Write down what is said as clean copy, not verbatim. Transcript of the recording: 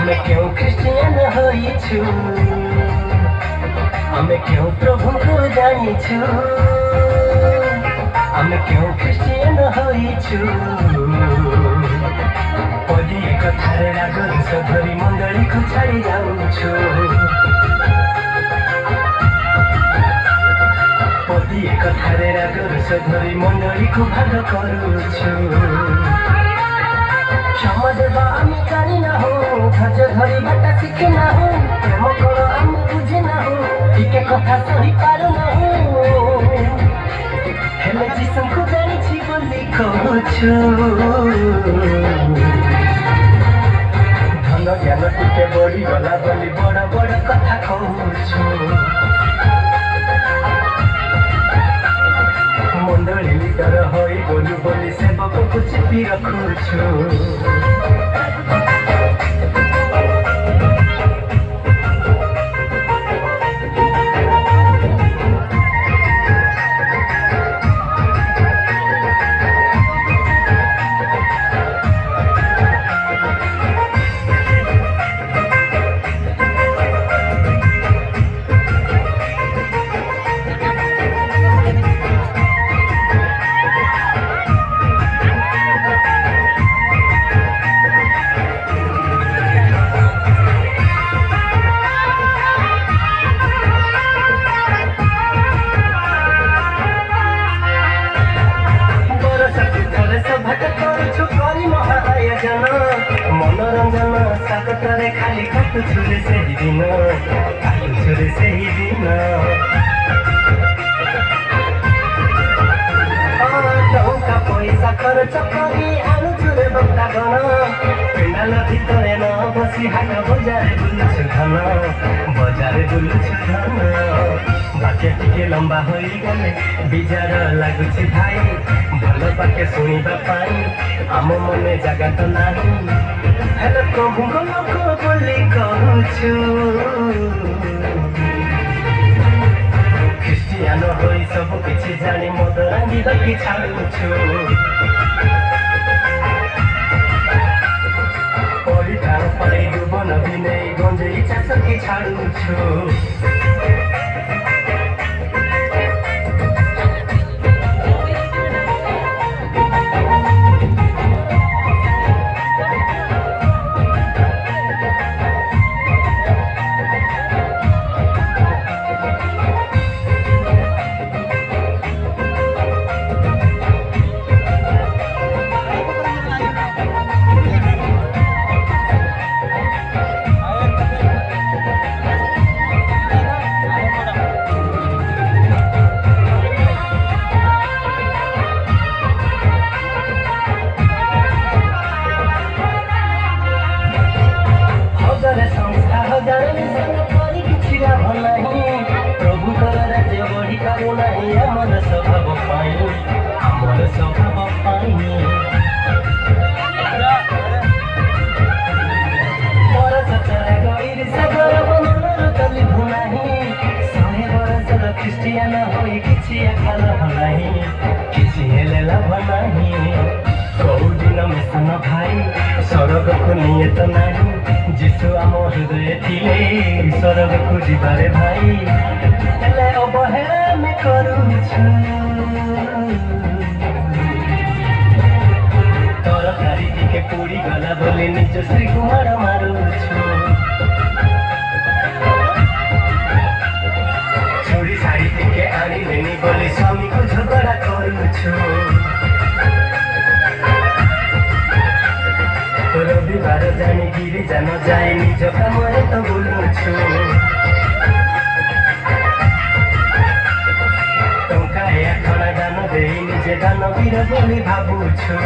आमे क्यों ख्रिस्टियन होइछु आमे क्यों प्रभु को जानिछु आमे क्यों ख्रिस्टियन होइछु पदिए कथारे राग धरी मंडली को छाड़ी जाउछु पदिए कथारे राग धरी मंडली को भाग करुछु क्षमा देवा आमी जानी ना हो धैर्य धरी बाटा शिखी ना हो प्रेम कर आमी बुझी ना हो टिके कथा सही पारु ना हो हेले जीसु को जानी छी बोली कहूछु धन ज्ञान टिके बड़ी गला बोली बड़ बड़ कथा कहूछु मंडली लीडर होई बोलू बोली सेवक को चिपी रखुछु मनोरंजन साकतरे खाली काटुछु रे सेही दिन काटुछु रे सेही दिन टंका पैसा खर्च करी आनुछु रे भक्तागण पेंडाल भितरे न बसी हाट बजारे बुलुछु धन बजारे बुलुछु धन बाक्य टिके लंबा होई गले बिजार लागुछि भाई भल पाके शुणिबा पाई आम मने जागा तो नाही हेले प्रभुଙ୍କ लोक बोली कहूछु ख्रिस्टियान होई सब किछि जानी मद रांगिबा कि छाडुछु परितार पाई डुबन बिनै गंजेई चास कि छाडुछु ख्रिस्टियान होई किछि एखाल भलाई किछि हेले लाभ नाही कोउ दिन मिशन भाई स्वर्ग को नियत नाही जीसु आम हृदय थिले स्वर्ग को जिबारे भाई हेले अवहेला में करूछु तरकारी टिके पूरी गला बोली निज श्री कुमार मारुछु बोली स्वामी को झगड़ा करुछु रविवार जानी गिरी जान जाए निज काम तो बुलुछु टंका 1 दान दे निजे दान वीर बोली भाबुछु।